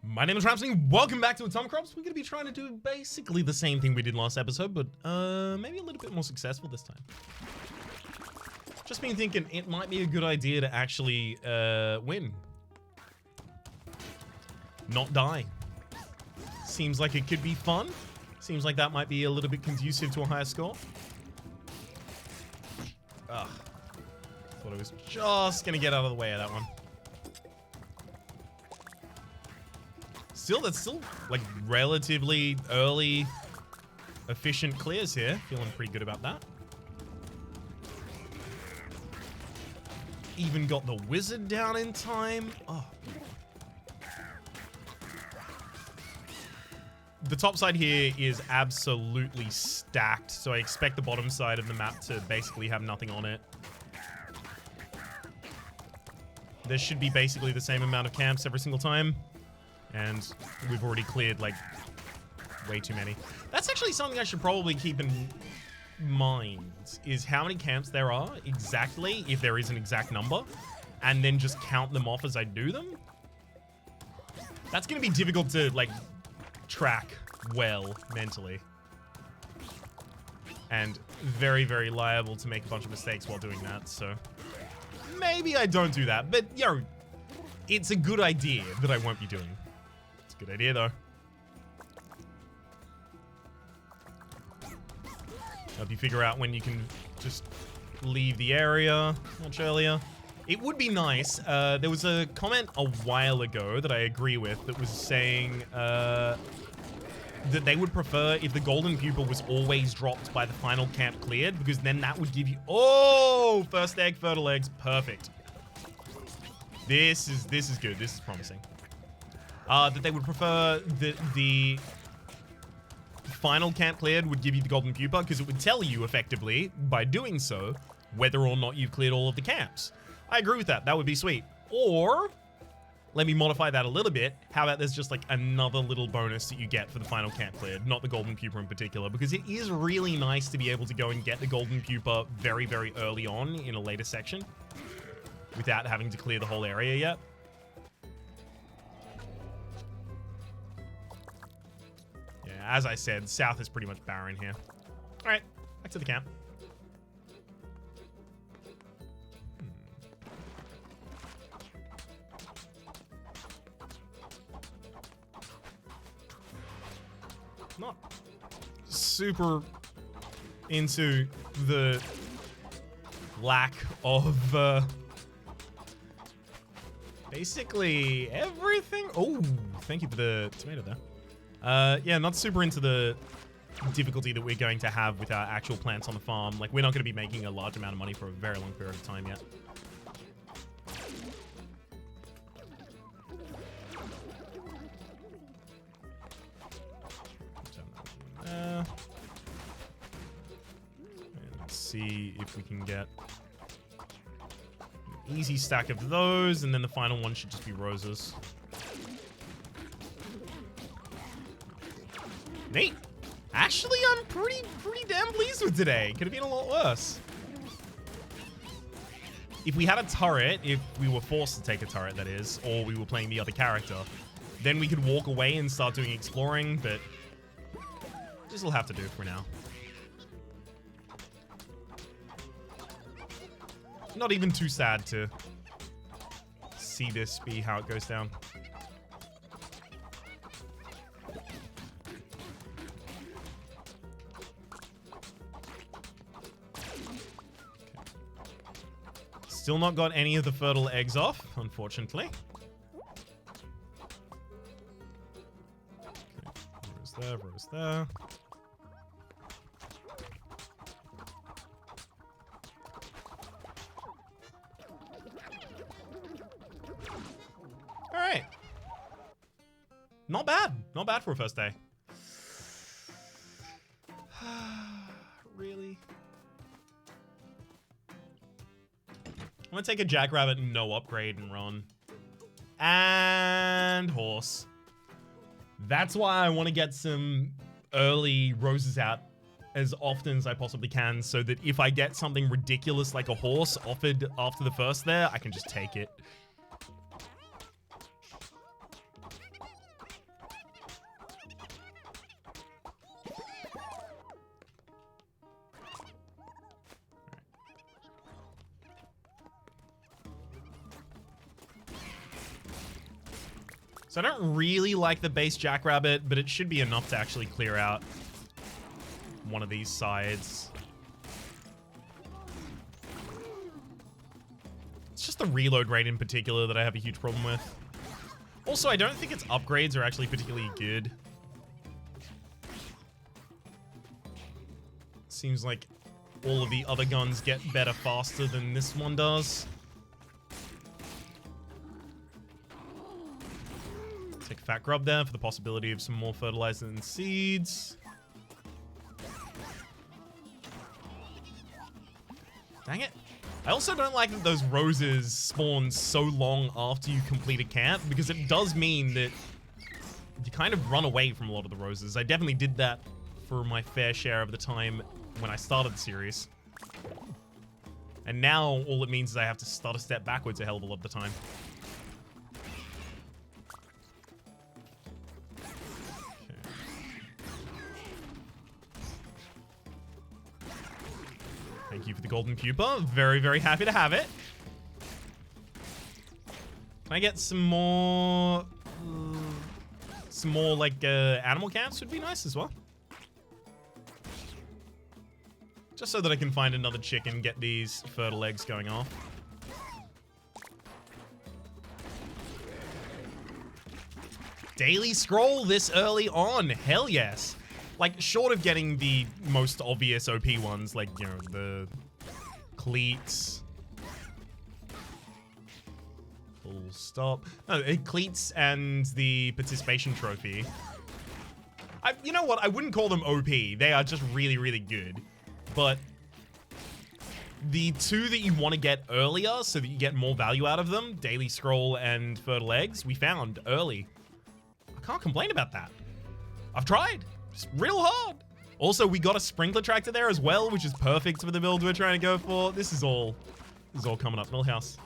My name is Rhapsody. Welcome back to Atomicrops. We're going to be trying to do basically the same thing we did last episode, but maybe a little bit more successful this time. Just been thinking it might be a good idea to actually win. Not die. Seems like it could be fun. Seems like that might be a little bit conducive to a higher score. Ugh. Thought I was just going to get out of the way of that one. Still, that's still like relatively early, efficient clears here. Feeling pretty good about that. Even got the wizard down in time. Oh. The top side here is absolutely stacked, so I expect the bottom side of the map to basically have nothing on it. There should be basically the same amount of camps every single time. And we've already cleared, like, way too many. That's actually something I should probably keep in mind, is how many camps there are exactly, if there is an exact number, and then just count them off as I do them. That's going to be difficult to, like, track well mentally. And very, very liable to make a bunch of mistakes while doing that, so maybe I don't do that. But, yo, it's a good idea that I won't be doing. Good idea, though. Help you figure out when you can just leave the area much earlier. It would be nice. There was a comment a while ago that I agree with that was saying that they would prefer if the golden pupa was always dropped by the final camp cleared, because then that would give you... Oh! First egg, fertile eggs. Perfect. This is good. This is promising. That they would prefer that the final camp cleared would give you the golden pupa, because it would tell you effectively, by doing so, whether or not you've cleared all of the camps. I agree with that. That would be sweet. Or, let me modify that a little bit. How about there's just like another little bonus that you get for the final camp cleared, not the golden pupa in particular, because it is really nice to be able to go and get the golden pupa very, very early on in a later section without having to clear the whole area yet. As I said, south is pretty much barren here. All right, back to the camp. Not super into the lack of basically everything. Oh, thank you for the tomato there. Yeah, not super into the difficulty that we're going to have with our actual plants on the farm. Like, we're not going to be making a large amount of money for a very long period of time yet. And let's see if we can get an easy stack of those, and then the final one should just be roses. Neat. Actually, I'm pretty damn pleased with today. Could have been a lot worse. If we had a turret, if we were forced to take a turret, that is, or we were playing the other character, then we could walk away and start doing exploring, but this will have to do for now. Not even too sad to see this be how it goes down. Still not got any of the fertile eggs off, unfortunately. Okay, rose there, rose there. All right. Not bad. Not bad for a first day. Really? I'm gonna take a jackrabbit and no upgrade and run. And horse. That's why I want to get some early roses out as often as I possibly can, so that if I get something ridiculous like a horse offered after the first there, I can just take it. So I don't really like the base jackrabbit, but it should be enough to actually clear out one of these sides. It's just the reload rate in particular that I have a huge problem with. Also, I don't think its upgrades are actually particularly good. Seems like all of the other guns get better faster than this one does. Take a fat grub there for the possibility of some more fertilizer and seeds. Dang it. I also don't like that those roses spawn so long after you complete a camp, because it does mean that you kind of run away from a lot of the roses. I definitely did that for my fair share of the time when I started the series. And now all it means is I have to start a step backwards a hell of a lot of the time. Thank you for the golden pupa. Very, very happy to have it. Can I get some more... like, animal camps would be nice as well. Just so that I can find another chicken, get these fertile eggs going off. Daily scroll this early on. Hell yes. Like, short of getting the most obvious OP ones, like, you know, the cleats. Full stop. No, cleats and the participation trophy. You know what? I wouldn't call them OP. They are just really, really good. But the two that you want to get earlier so that you get more value out of them, Daily Scroll and Fertile Eggs, we found early. I can't complain about that. I've tried. It's real hard. Also, we got a sprinkler tractor there as well, which is perfect for the build we're trying to go for. This is all coming up. Millhouse.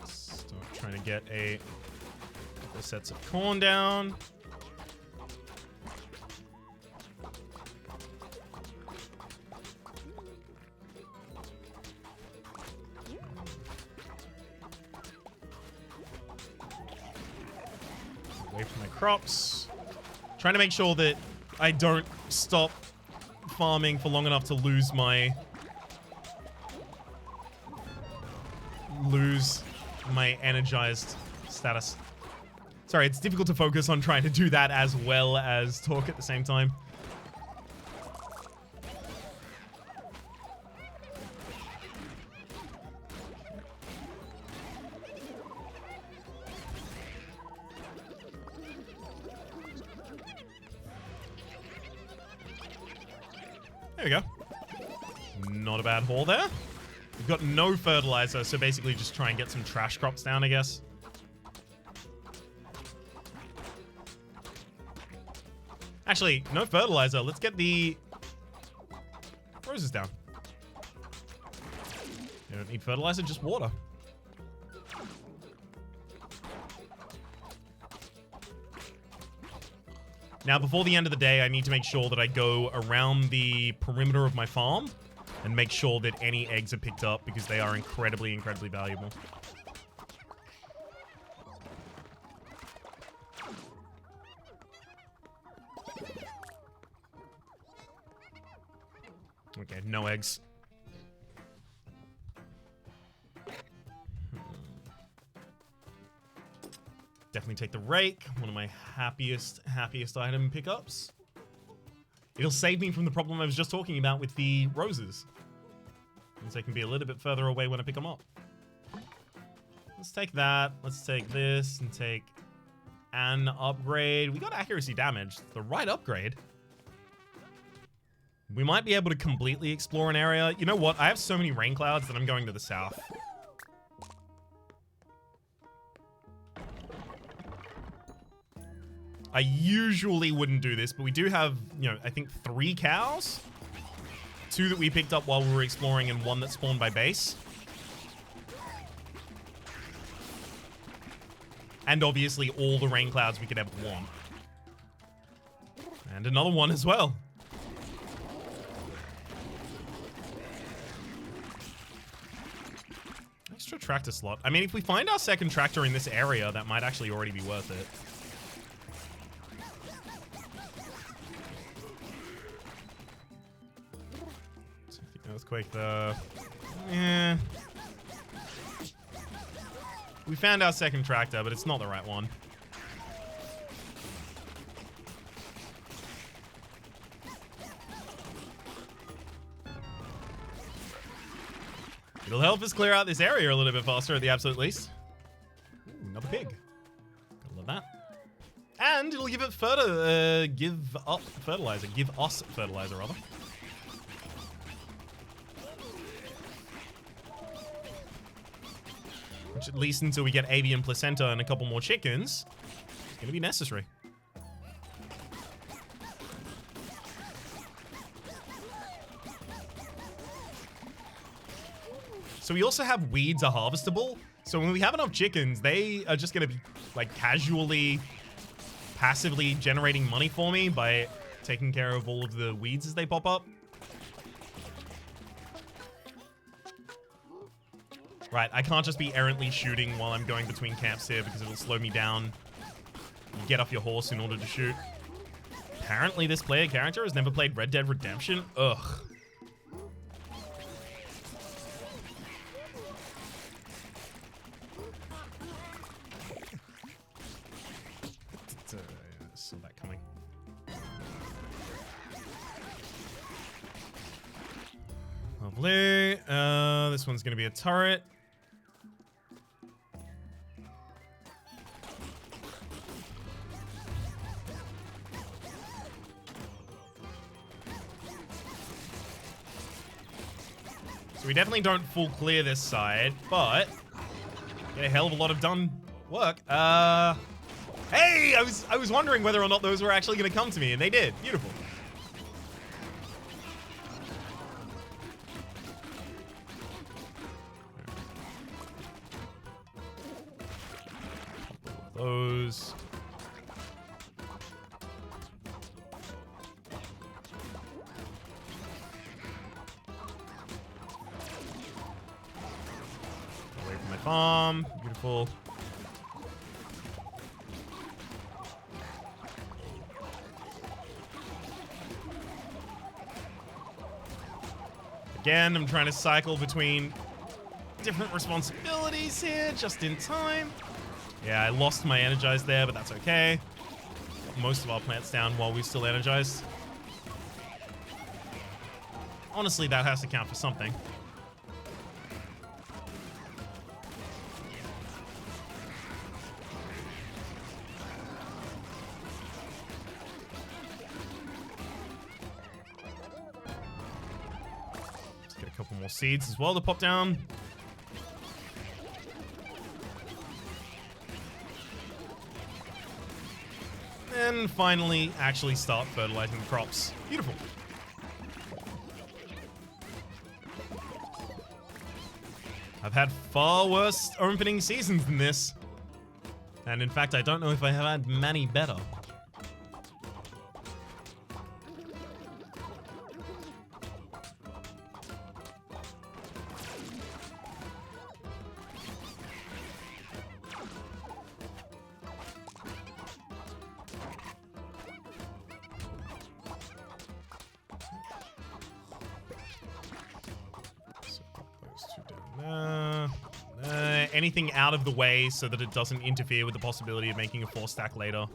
Start trying to get a couple of sets of corn down. Away from my crops. Trying to make sure that I don't stop farming for long enough to lose my energized status. Sorry, it's difficult to focus on trying to do that as well as talk at the same time. There we go. Not a bad haul there. We've got no fertilizer, so basically just try and get some trash crops down, I guess. Actually, no fertilizer. Let's get the roses down. You don't need fertilizer, just water. Now, before the end of the day, I need to make sure that I go around the perimeter of my farm and make sure that any eggs are picked up because they are incredibly, incredibly valuable. Okay, no eggs. Definitely take the rake, one of my happiest item pickups. It'll save me from the problem I was just talking about with the roses. Means they can be a little bit further away when I pick them up. Let's take that. Let's take this and take an upgrade. We got accuracy damage. The right upgrade. We might be able to completely explore an area. You know what? I have so many rain clouds that I'm going to the south. I usually wouldn't do this, but we do have, you know, I think 3 cows. 2 that we picked up while we were exploring and 1 that spawned by base. And obviously all the rain clouds we could ever want. And another one as well. extra tractor slot. I mean, if we find our second tractor in this area, that might actually already be worth it. Earthquake though. Yeah. We found our second tractor, but it's not the right one. It'll help us clear out this area a little bit faster at the absolute least. Ooh, another pig. Gotta love that. And it'll give it fertilizer. Give us fertilizer, rather. Which, at least until we get avian placenta and a couple more chickens, is going to be necessary. So we also have weeds are harvestable. So when we have enough chickens, they are just going to be like casually, passively generating money for me by taking care of all of the weeds as they pop up. Right, I can't just be errantly shooting while I'm going between camps here because it'll slow me down. You get off your horse in order to shoot. Apparently this player character has never played Red Dead Redemption. Ugh. Saw that coming. Lovely. This one's gonna be a turret. So we definitely don't full clear this side, but get a hell of a lot of done work. Hey, I was wondering whether or not those were actually going to come to me, and they did. Beautiful. Those. Away from my farm. Beautiful. Again, I'm trying to cycle between different responsibilities here, just in time. Yeah, I lost my energize there, but that's okay. Got most of our plants down while we're still energized. Honestly, that has to count for something. Couple more seeds as well to pop down. And finally, actually start fertilizing the crops. Beautiful. I've had far worse opening seasons than this. And in fact, I don't know if I have had many better. Anything out of the way so that it doesn't interfere with the possibility of making a 4-stack later.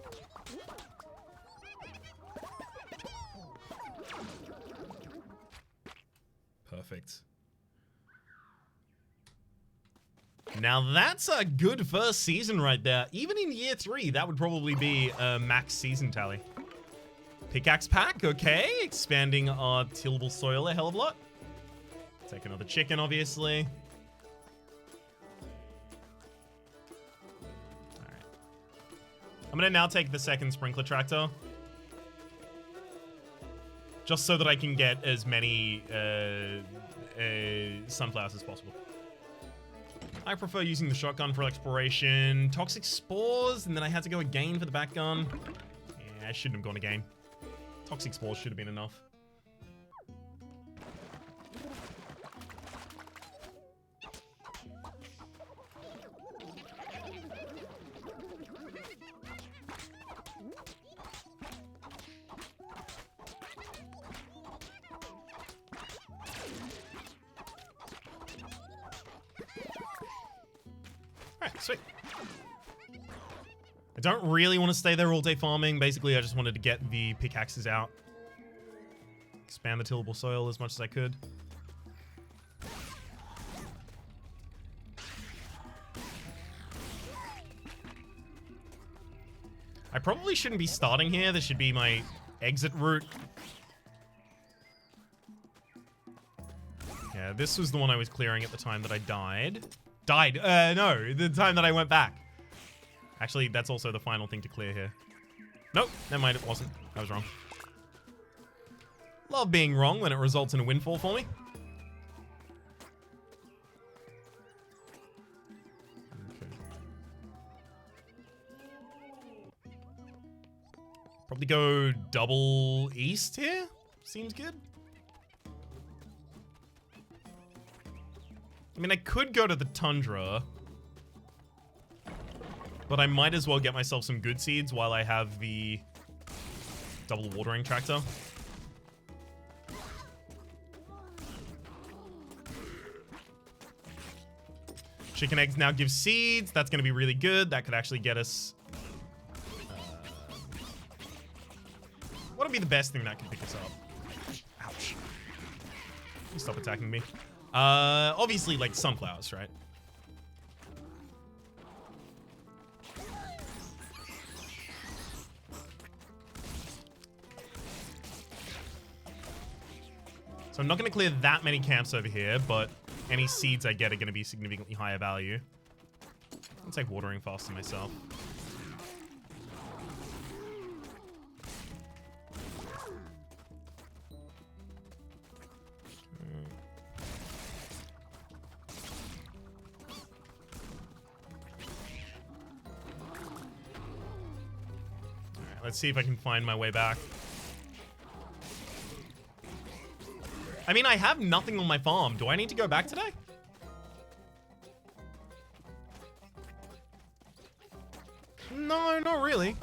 Perfect. Now that's a good first season right there. Even in year 3, that would probably be a max season tally. Pickaxe pack, okay. Expanding our tillable soil a hell of a lot. Take another chicken, obviously. I'm gonna now take the second sprinkler tractor. Just so that I can get as many sunflowers as possible. I prefer using the shotgun for exploration. Toxic spores, and then I had to go again for the back gun. Yeah, I shouldn't have gone again. Toxic spores should have been enough. Sweet. I don't really want to stay there all day farming. Basically, I just wanted to get the pickaxes out. Expand the tillable soil as much as I could. I probably shouldn't be starting here. This should be my exit route. Yeah, this was the one I was clearing at the time that I died. No, the time that I went back. Actually, that's also the final thing to clear here. Nope, never mind, it wasn't. I was wrong. Love being wrong when it results in a windfall for me. Okay. Probably go double east here. Seems good. I mean, I could go to the tundra, but I might as well get myself some good seeds while I have the double watering tractor. Chicken eggs now give seeds. That's going to be really good. That could actually get us... what would be the best thing that could pick us up? Ouch. Please stop attacking me. Obviously, like, sunflowers, right? So I'm not going to clear that many camps over here, but any seeds I get are going to be significantly higher value. I'll take watering faster myself. Let's see if I can find my way back. I mean, I have nothing on my farm. Do I need to go back today? No, not really.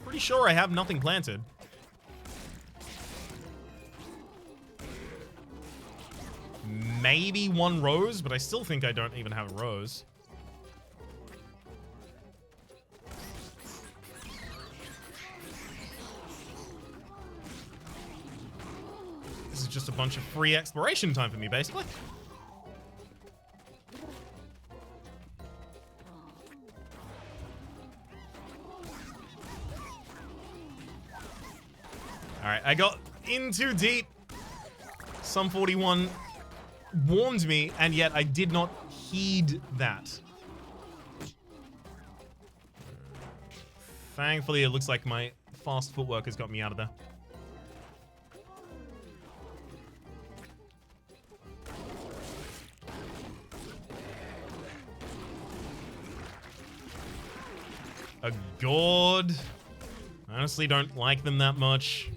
Pretty sure I have nothing planted. Maybe one rose, but I still think I don't even have a rose. Just a bunch of free exploration time for me, basically. Alright, I got in too deep. Some 41 warned me, and yet I did not heed that. Thankfully, it looks like my fast footwork has got me out of there. A gourd. I honestly don't like them that much.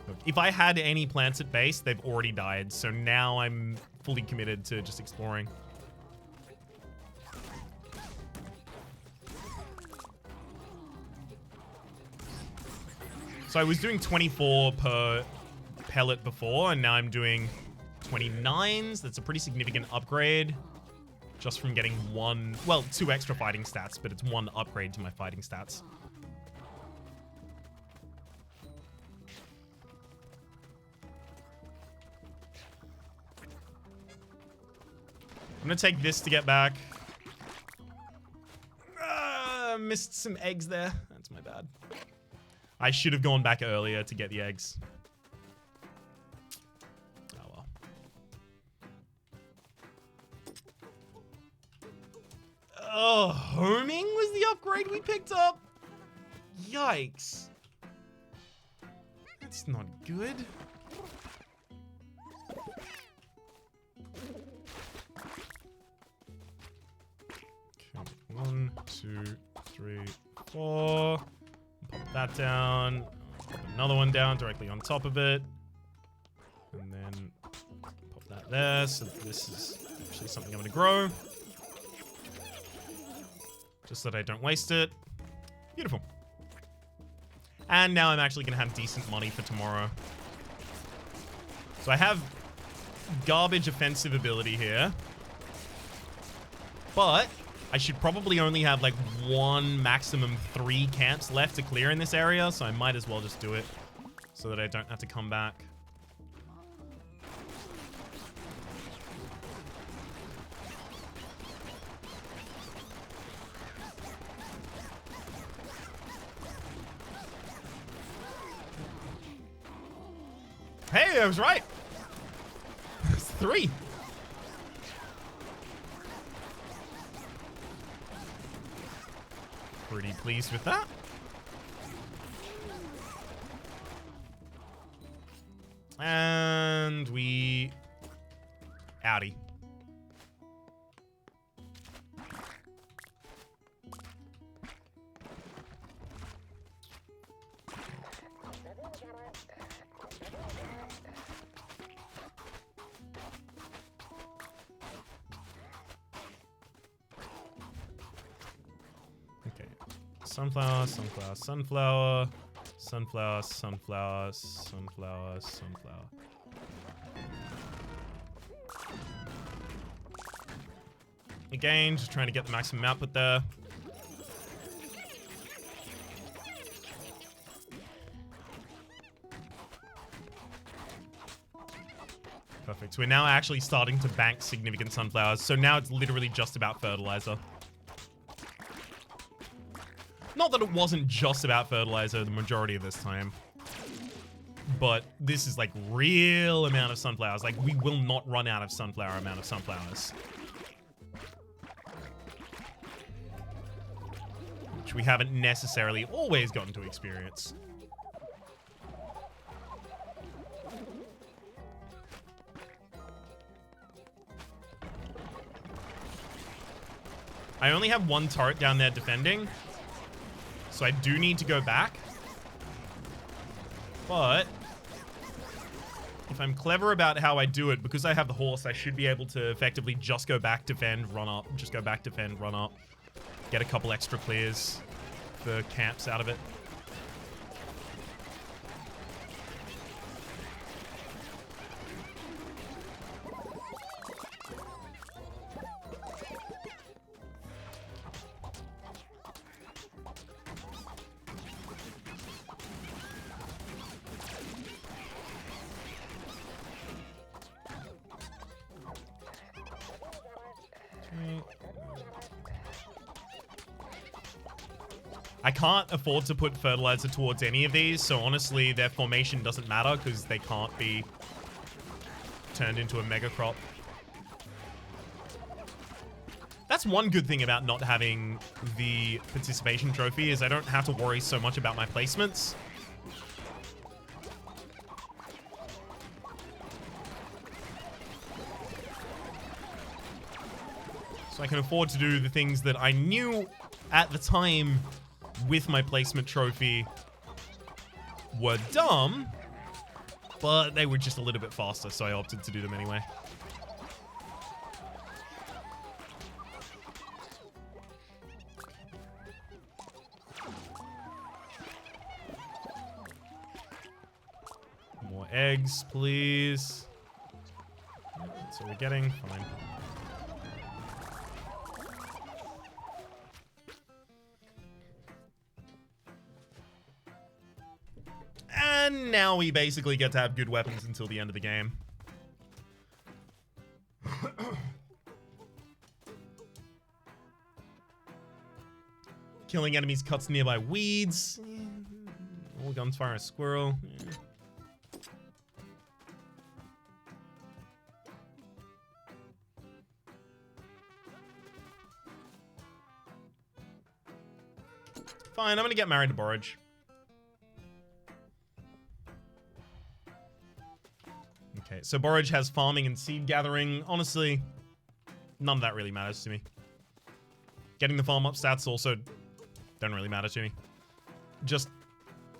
Look, if I had any plants at base, they've already died, so now I'm fully committed to just exploring. So I was doing 24 per pellet before, and now I'm doing 29s. That's a pretty significant upgrade. Just from getting one, well, 2 extra fighting stats, but it's 1 upgrade to my fighting stats. I'm gonna take this to get back. Missed some eggs there. That's my bad. I should have gone back earlier to get the eggs. Oh, homing was the upgrade we picked up? Yikes. That's not good. Okay, 1, 2, 3, 4. Pop that down. Pop another one down directly on top of it. And then pop that there, so this is actually something I'm going to grow. Just so that I don't waste it. Beautiful. And now I'm actually going to have decent money for tomorrow. So I have garbage offensive ability here. But I should probably only have like 1, maximum 3 camps left to clear in this area, so I might as well just do it so that I don't have to come back. Hey, I was right. It's 3. Pretty pleased with that. And we... Outie. Sunflower, sunflower, sunflower, sunflower, sunflower, sunflower, sunflower. Again, just trying to get the maximum output there. Perfect. So we're now actually starting to bank significant sunflowers. So now it's literally just about fertilizer. Not that it wasn't just about fertilizer the majority of this time. But this is like real amount of sunflowers. Like we will not run out of amount of sunflowers. Which we haven't necessarily always gotten to experience. I only have 1 turret down there defending. So I do need to go back. But if I'm clever about how I do it, because I have the horse, I should be able to effectively just go back, defend, run up. Just go back, defend, run up. Get a couple extra clears for camps out of it. I can't afford to put fertilizer towards any of these, so honestly, their formation doesn't matter because they can't be turned into a mega crop. That's one good thing about not having the participation trophy is I don't have to worry so much about my placements. So I can afford to do the things that I knew at the time with my placement trophy were dumb, but they were just a little bit faster, so I opted to do them anyway. More eggs, please. That's what we're getting. Fine. And now we basically get to have good weapons until the end of the game. Killing enemies cuts nearby weeds. All guns fire a squirrel. Yeah. Fine, I'm gonna get married to Borage. Okay, so Borage has farming and seed gathering. Honestly, none of that really matters to me. Getting the farm up stats also don't really matter to me. Just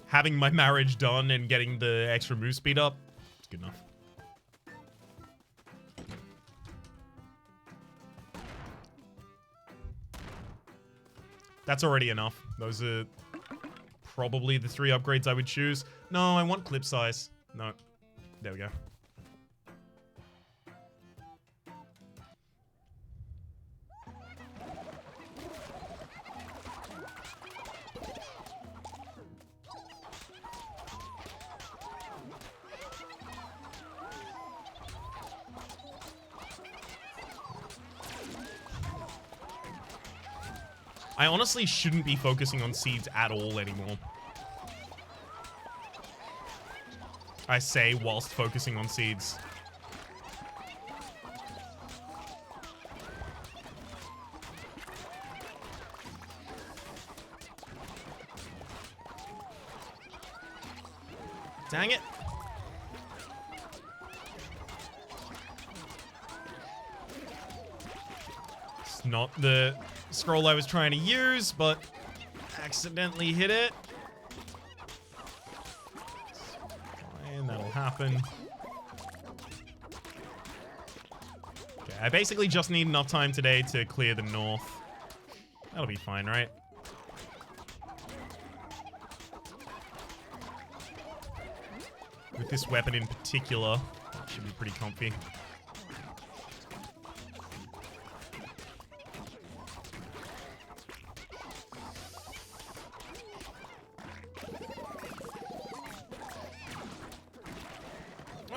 having my marriage done and getting the extra move speed up, it's good enough. That's already enough. Those are probably the 3 upgrades I would choose. No, I want clip size. No. There we go. I honestly shouldn't be focusing on seeds at all anymore. I say whilst focusing on seeds. Dang it. It's not the scroll I was trying to use, but accidentally hit it. And that'll happen. Okay, I basically just need enough time today to clear the north. That'll be fine, right? With this weapon in particular, that should be pretty comfy.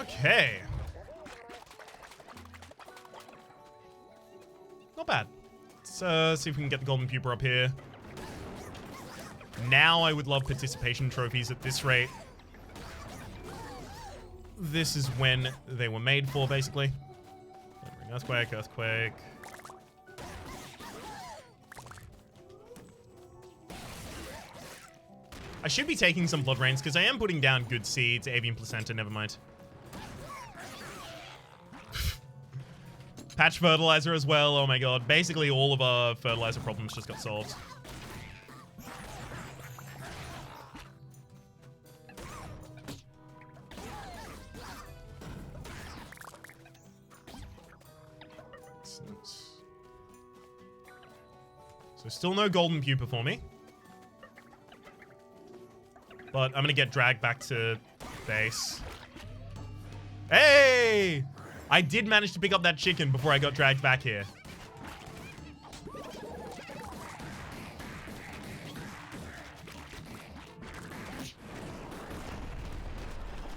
Okay. Not bad. Let's see if we can get the golden pupa up here. Now I would love participation trophies at this rate. This is when they were made for, basically. Earthquake, earthquake. I should be taking some blood rains because I am putting down good seeds. Avian placenta, never mind. Patch fertilizer as well. Oh my god. Basically all of our fertilizer problems just got solved. So still no golden pupa for me. But I'm gonna get dragged back to base. Hey! I did manage to pick up that chicken before I got dragged back here.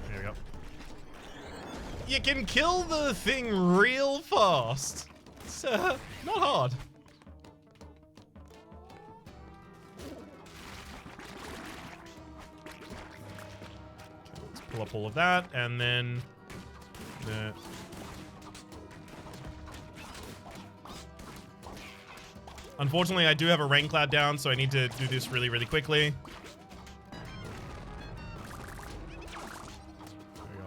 There we go. You can kill the thing real fast. It's not hard. Pull up all of that, and then... Unfortunately, I do have a rain cloud down, so I need to do this really, really quickly. There we go.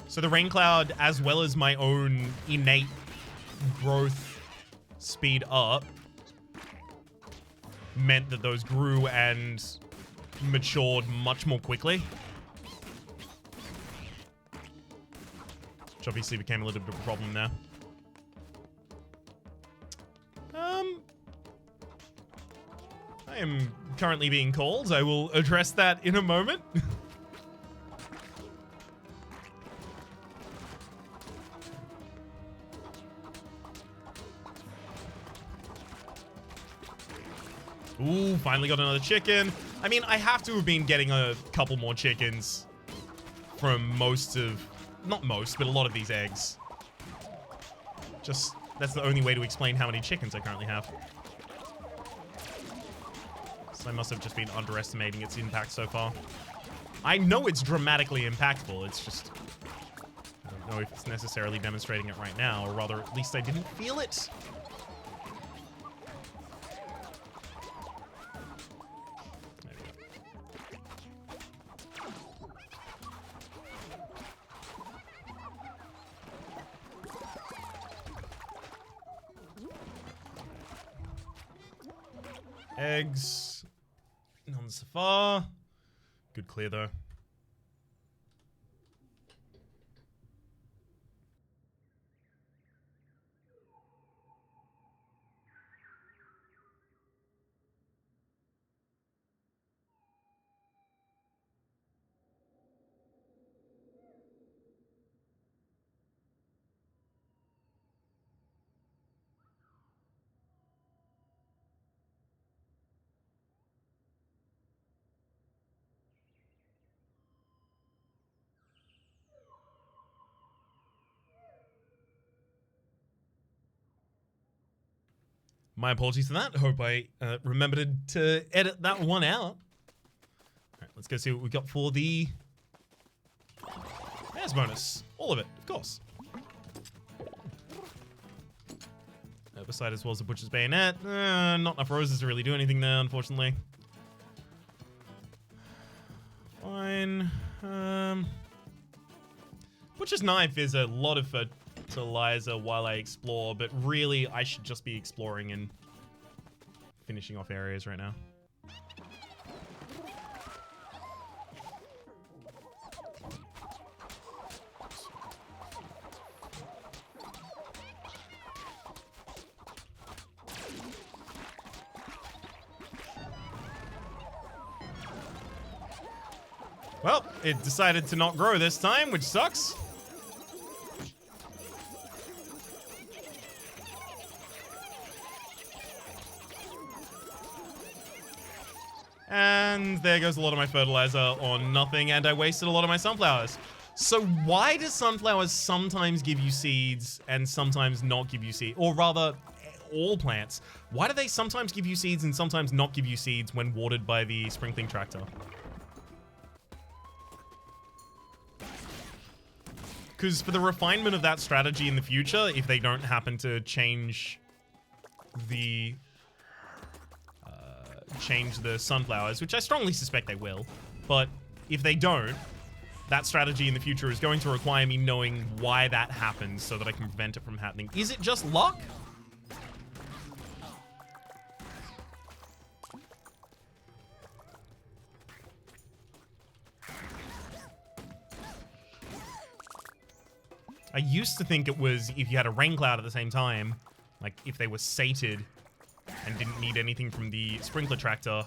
So the rain cloud, as well as my own innate growth speed up, meant that those grew and matured much more quickly. Which obviously became a little bit of a problem there. I am currently being called. I will address that in a moment. Ooh, finally got another chicken. I mean, I have to have been getting a couple more chickens from most of... Not most, but a lot of these eggs. Just, that's the only way to explain how many chickens I currently have. So I must have just been underestimating its impact so far. I know it's dramatically impactful, it's just... I don't know if it's necessarily demonstrating it right now, or rather, at least I didn't feel it. Eggs. None so far. Good clear, though. My apologies for that. Hope I remembered to edit that one out. All right, let's go see what we got for the Bears bonus. All of it, of course. Herbicide as well as the Butcher's Bayonet. Not enough roses to really do anything there, unfortunately. Fine. Butcher's Knife is a lot of fertilizer while I explore, but really I should just be exploring and finishing off areas right now. Well, it decided to not grow this time, which sucks. And there goes a lot of my fertilizer on nothing, and I wasted a lot of my sunflowers. So why do sunflowers sometimes give you seeds and sometimes not give you seeds? Or rather, all plants. Why do they sometimes give you seeds and sometimes not give you seeds when watered by the sprinkling tractor? Because for the refinement of that strategy in the future, if they don't happen to change the sunflowers, which I strongly suspect they will, but if they don't, that strategy in the future is going to require me knowing why that happens so that I can prevent it from happening. Is it just luck? I used to think it was if you had a rain cloud at the same time, like if they were sated and didn't need anything from the sprinkler tractor,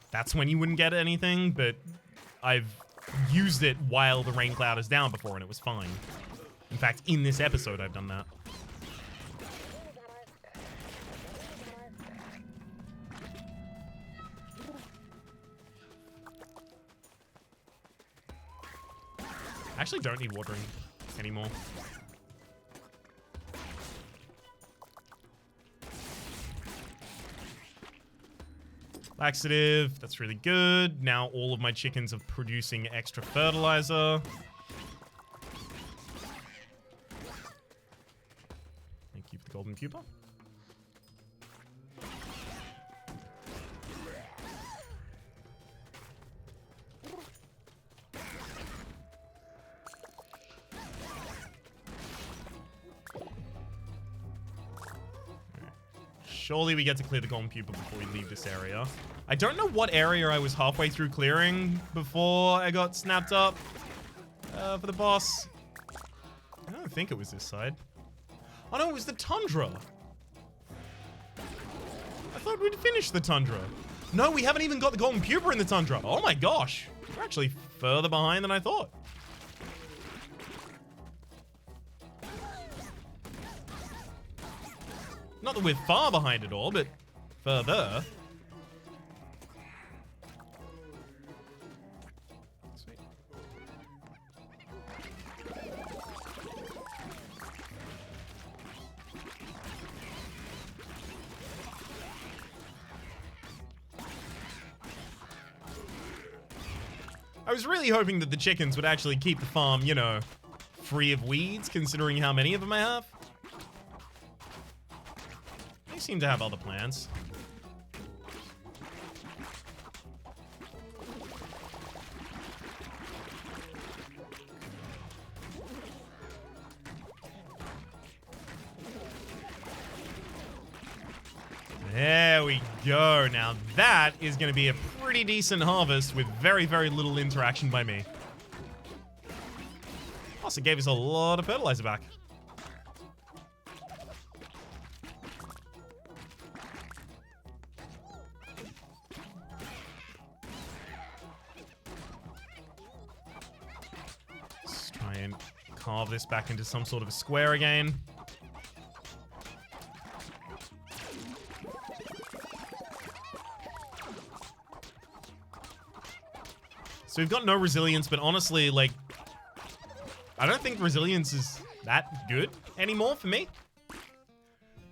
that's when you wouldn't get anything, but I've used it while the rain cloud is down before and it was fine. In fact, in this episode, I've done that. I actually don't need watering anymore. Laxative, that's really good. Now all of my chickens are producing extra fertilizer. Thank you for the golden pupa. Surely we get to clear the golden pupa before we leave this area. I don't know what area I was halfway through clearing before I got snapped up for the boss. I don't think it was this side. Oh no, it was the tundra. I thought we'd finished the tundra. No, we haven't even got the golden pupa in the tundra. Oh my gosh. We're actually further behind than I thought. Not that we're far behind at all, but further. Sweet. I was really hoping that the chickens would actually keep the farm, you know, free of weeds, considering how many of them I have. Seem to have other plans. There we go. Now that is going to be a pretty decent harvest with very, very little interaction by me. Plus, it gave us a lot of fertilizer back. And carve this back into some sort of a square again. So we've got no resilience, but honestly, like, I don't think resilience is that good anymore for me.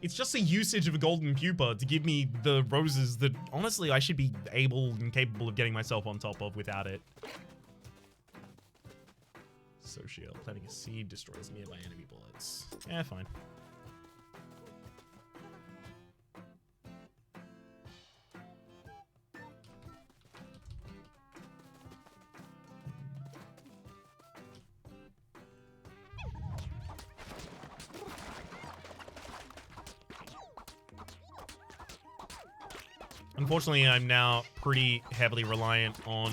It's just a usage of a golden pupa to give me the roses that, honestly, I should be able and capable of getting myself on top of without it. Social. Planting a seed destroys nearby enemy bullets. Yeah, fine. Unfortunately, I'm now pretty heavily reliant on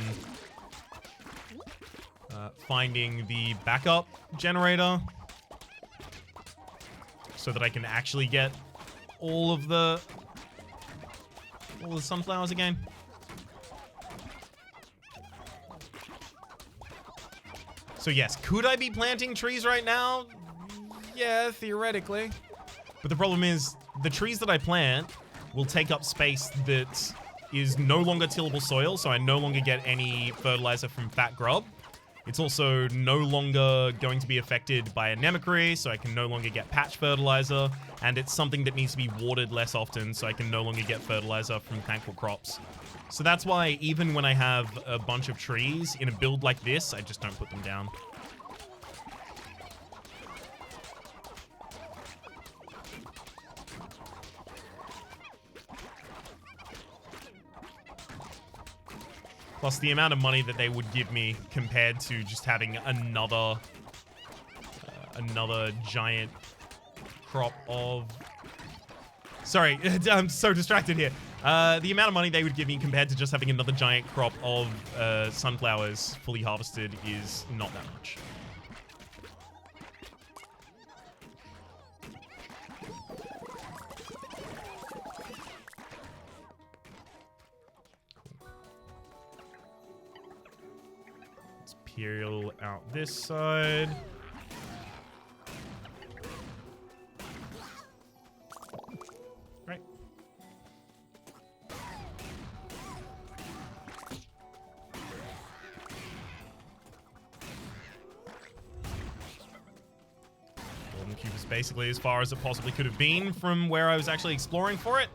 finding the backup generator so that I can actually get all the sunflowers again. So yes, could I be planting trees right now? Yeah, theoretically. But the problem is, the trees that I plant will take up space that is no longer tillable soil, so I no longer get any fertilizer from fat grub. It's also no longer going to be affected by anemocry, so I can no longer get patch fertilizer, and it's something that needs to be watered less often, so I can no longer get fertilizer from thankful crops. So that's why even when I have a bunch of trees in a build like this, I just don't put them down. Plus the amount of money that they would give me compared to just having another giant crop of... Sorry, I'm so distracted here. The amount of money they would give me compared to just having another giant crop of sunflowers fully harvested is not that much. Peel out this side. Right. Golden cube is basically as far as it possibly could have been from where I was actually exploring for it.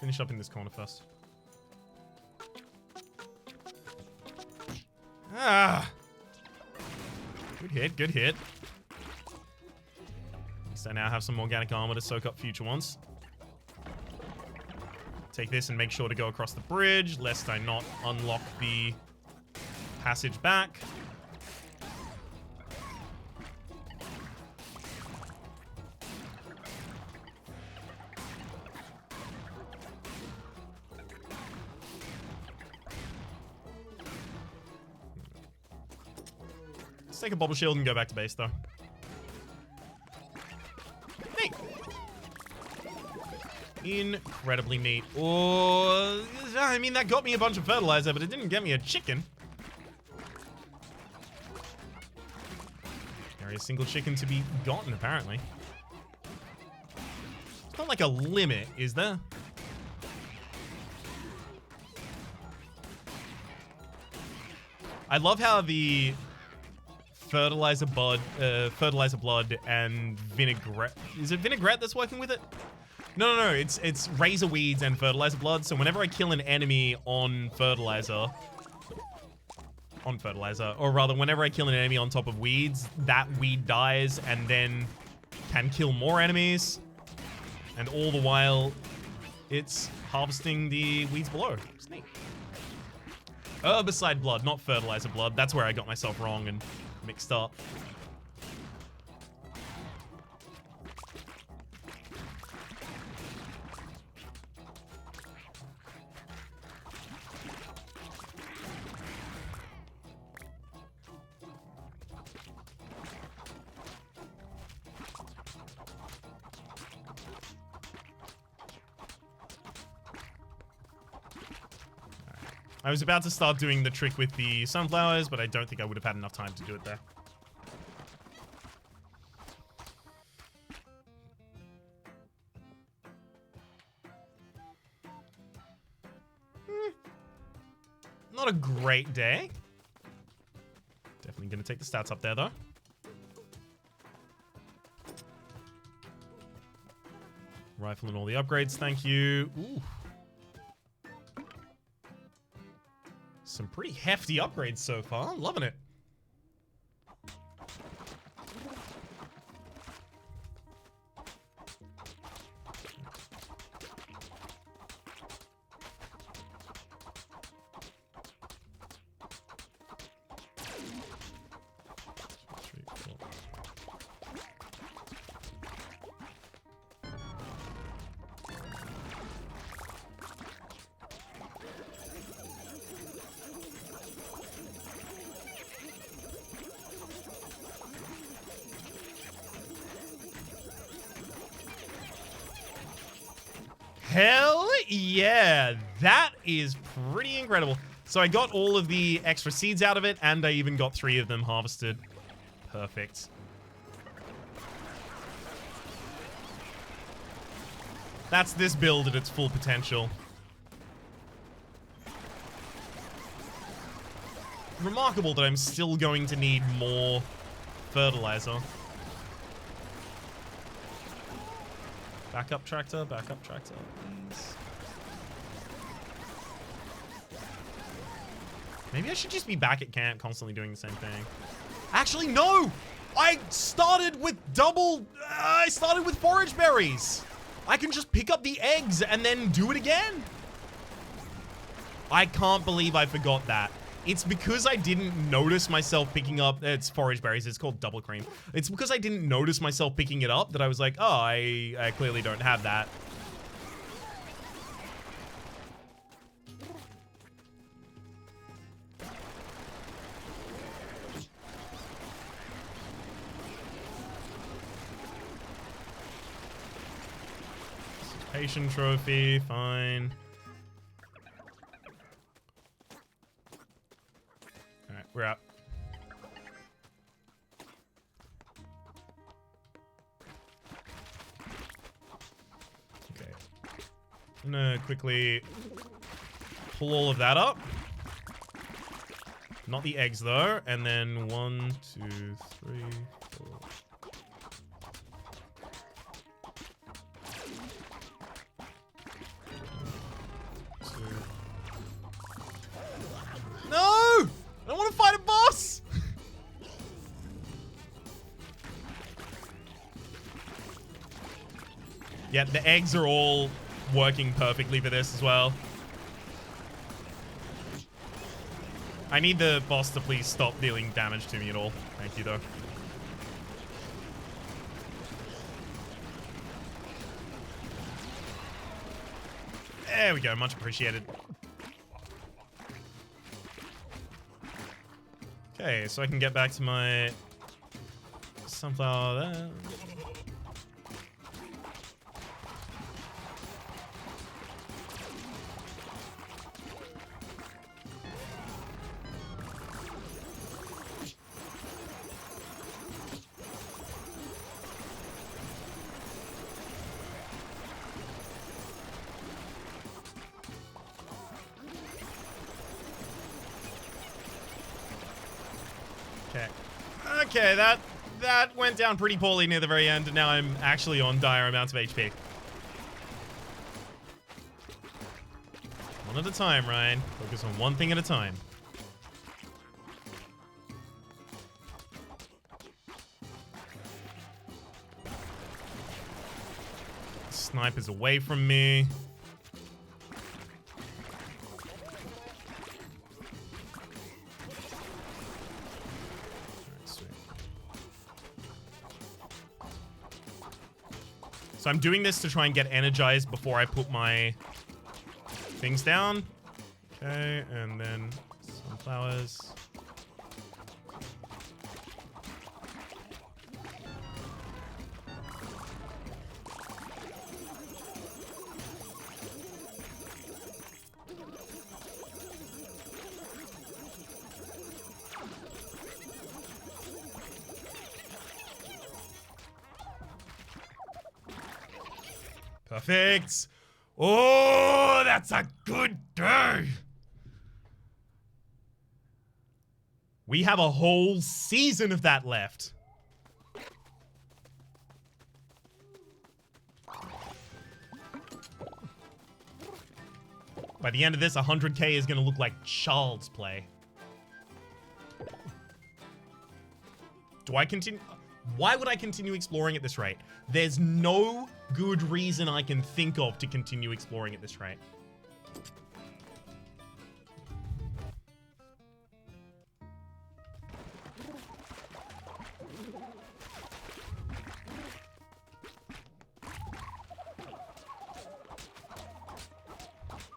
Finish up in this corner first. Ah! Good hit, good hit. At least I now have some organic armor to soak up future ones. Take this and make sure to go across the bridge, lest I not unlock the passage back. Let's take a bubble shield and go back to base, though. Neat. Incredibly neat. Oh, I mean, that got me a bunch of fertilizer, but it didn't get me a chicken. There is a single chicken to be gotten, apparently. It's not like a limit, is there? I love how the fertilizer blood and vinaigrette. Is it vinaigrette that's working with it? No. It's razor weeds and fertilizer blood. So whenever I kill an enemy on fertilizer, or rather, whenever I kill an enemy on top of weeds, that weed dies and then can kill more enemies. And all the while, it's harvesting the weeds below. It's neat. Herbicide blood, not fertilizer blood. That's where I got myself wrong and mixed up. I was about to start doing the trick with the sunflowers, but I don't think I would have had enough time to do it there. Not a great day. gonna take the stats up there, though. Rifle and all the upgrades, thank you. Ooh. Some pretty hefty upgrades so far. Loving it. Hell yeah, that is pretty incredible. So I got all of the extra seeds out of it, and I even got 3 of them harvested. Perfect. That's this build at its full potential. Remarkable that I'm still going to need more fertilizer. Backup tractor, please. Maybe I should just be back at camp constantly doing the same thing. Actually, no! I started with I started with forage berries. I can just pick up the eggs and then do it again. I can't believe I forgot that. It's because I didn't notice myself picking up, it's forage berries, it's called double cream. It's because I didn't notice myself picking it up that I was like, oh, I clearly don't have that. Patient trophy, fine. Alright, we're out. Okay. I'm gonna quickly pull all of that up. Not the eggs though. And then 1, 2, 3, 4. No! I don't want to fight a boss! Yeah, the eggs are all working perfectly for this as well. I need the boss to please stop dealing damage to me at all. Thank you, though. There we go, much appreciated. Okay, so I can get back to my sunflower there. Okay, that went down pretty poorly near the very end, and now I'm actually on dire amounts of HP. One at a time, Ryan. Focus on one thing at a time. Sniper's away from me. So I'm doing this to try and get energized before I put my things down. Okay, and then sunflowers. Perfect. Oh, that's a good day. We have a whole season of that left. By the end of this, 100k is going to look like child's play. Do I continue? Why would I continue exploring at this rate? There's no good reason I can think of to continue exploring at this rate.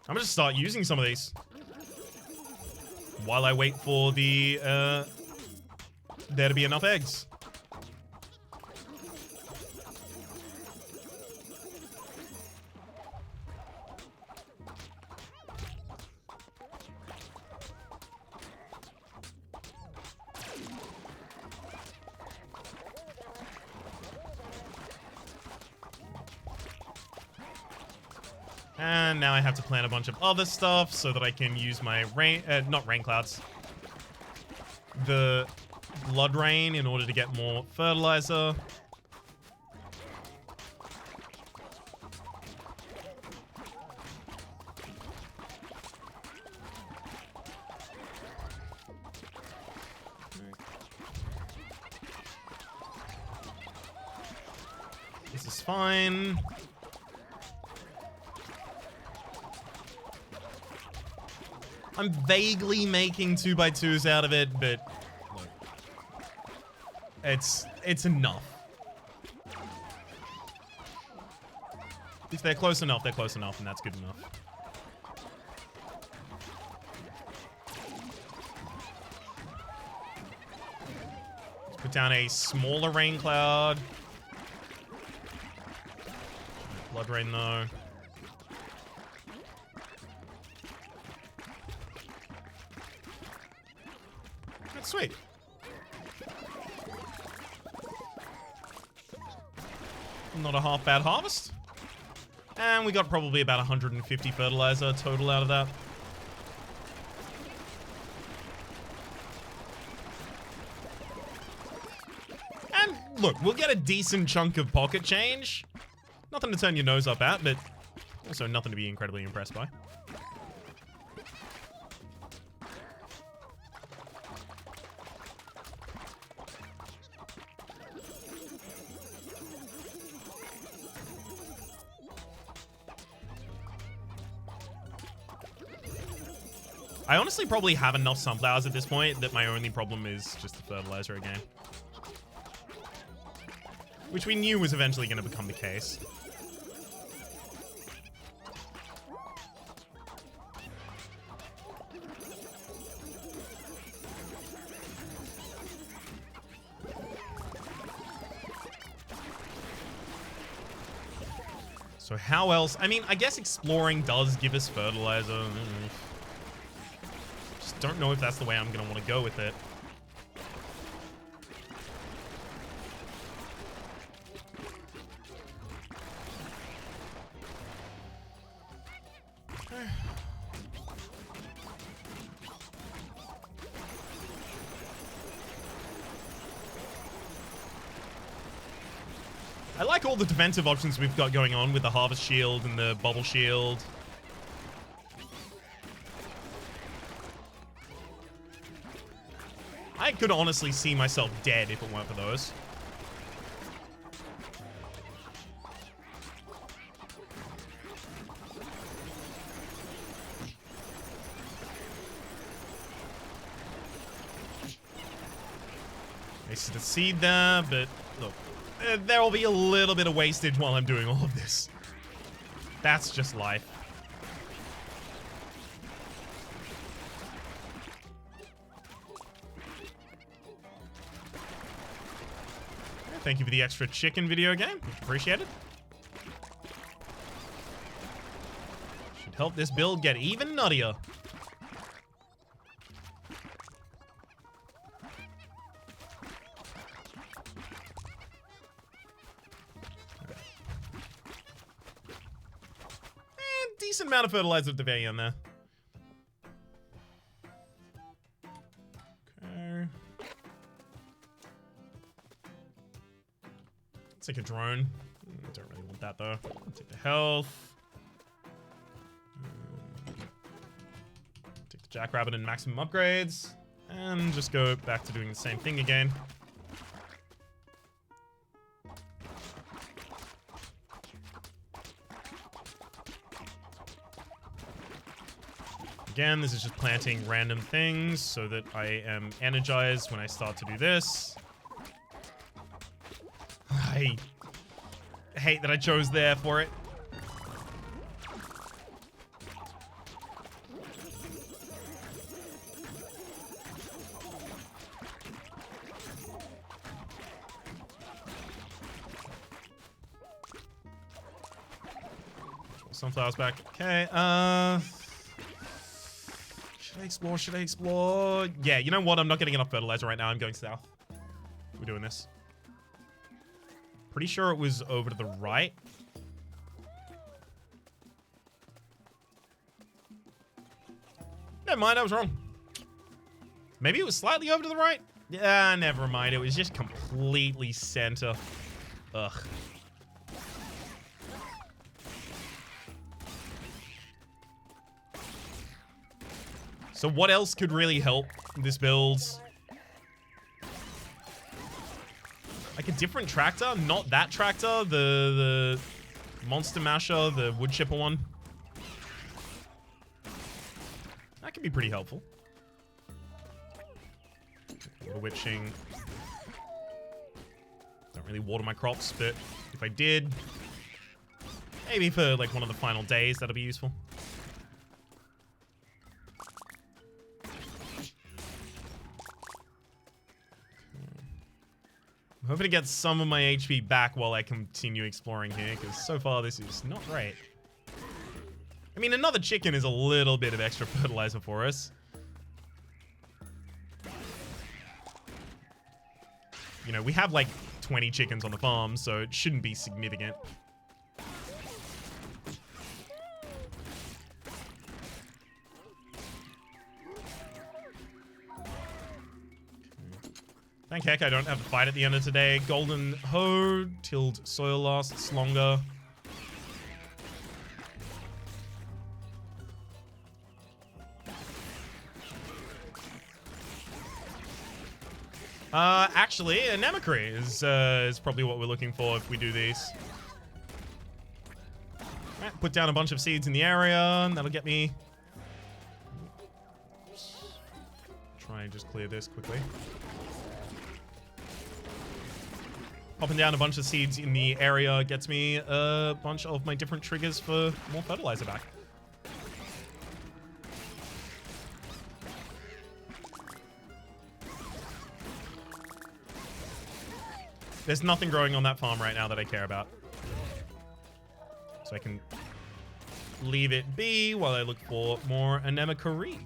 I'm gonna start using some of these while I wait for the there to be enough eggs. And now I have to plant a bunch of other stuff so that I can use my rain, not rain clouds, the blood rain in order to get more fertilizer. This is fine. I'm vaguely making 2x2s out of it, but look, it's enough. If they're close enough, and that's good enough. Let's put down a smaller rain cloud. Blood rain, though. Sweet. Not a half bad harvest. And we got probably about 150 fertilizer total out of that. And look, we'll get a decent chunk of pocket change. Nothing to turn your nose up at, but also nothing to be incredibly impressed by. I honestly probably have enough sunflowers at this point that my only problem is just the fertilizer again. Which we knew was eventually going to become the case. So how else? I mean, I guess exploring does give us fertilizer. Just don't know if that's the way I'm going to want to go with it. I like all the defensive options we've got going on with the Harvest Shield and the Bubble Shield. I could honestly see myself dead if it weren't for those. Wasted a seed there, but look. There will be a little bit of wastage while I'm doing all of this. That's just life. Thank you for the extra chicken video game. Much appreciated. Should help this build get even nuttier. Decent amount of fertilizer at the very end there. Okay. Let's take a drone. Don't really want that though. Take the health. Take the jackrabbit and maximum upgrades. And just go back to doing the same thing again. Again, this is just planting random things so that I am energized when I start to do this. I hate that I chose there for it. Sunflowers back. Okay, should I explore? Should I explore? Yeah, you know what? I'm not getting enough fertilizer right now. I'm going south. We're doing this. Pretty sure it was over to the right. Never mind, I was wrong. Maybe it was slightly over to the right? Yeah, never mind. It was just completely center. Ugh. So what else could really help this build? Like a different tractor? Not that tractor. The monster masher, the wood chipper one. That could be pretty helpful. Water witching. Don't really water my crops, but if I did, maybe for like one of the final days, that'll be useful. I'm hoping to get some of my HP back while I continue exploring here, because so far this is not great. I mean, another chicken is a little bit of extra fertilizer for us. You know, we have like 20 chickens on the farm, so it shouldn't be significant. Thank heck I don't have to fight at the end of today. Golden hoe, tilled soil lasts longer. Actually, a Nemocry is probably what we're looking for if we do these. Alright, put down a bunch of seeds in the area, and that'll get me... Try and just clear this quickly. Popping down a bunch of seeds in the area gets me a bunch of my different triggers for more fertilizer back. There's nothing growing on that farm right now that I care about. So I can leave it be while I look for more Anemocary.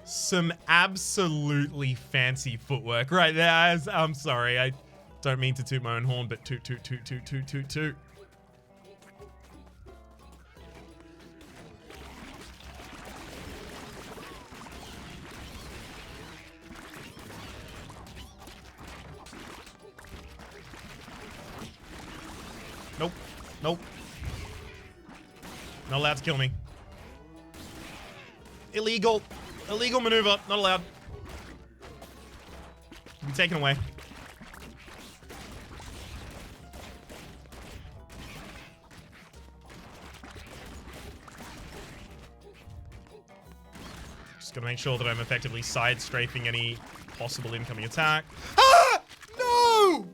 Some absolutely fancy footwork right there. I'm sorry, I don't mean to toot my own horn, but toot, toot, toot, toot, toot, toot, toot. Nope. Nope. Not allowed to kill me. Illegal. Illegal maneuver. Not allowed. Be taken away. Just gotta make sure that I'm effectively side-strafing any possible incoming attack. Ah! No!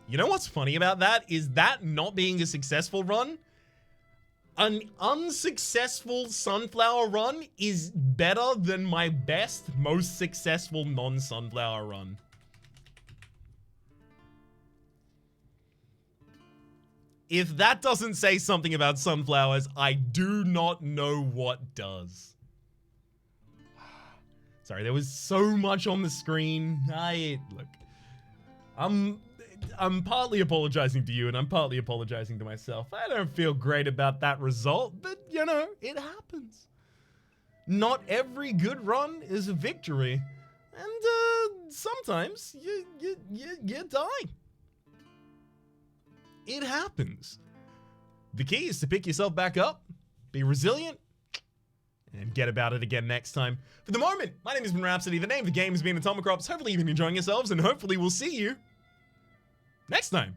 You know what's funny about that? Is that not being a successful run? An unsuccessful sunflower run is better than my best, most successful non-sunflower run. If that doesn't say something about sunflowers, I do not know what does. Sorry, there was so much on the screen. Look. I'm partly apologizing to you and I'm partly apologizing to myself. I don't feel great about that result, but you know, it happens. Not every good run is a victory, and sometimes you die. It happens. The key is to pick yourself back up, be resilient, and get about it again next time. For the moment, my name has been Rhapsody. The name of the game has been Atomicrops. Hopefully you've been enjoying yourselves, and hopefully we'll see you next time.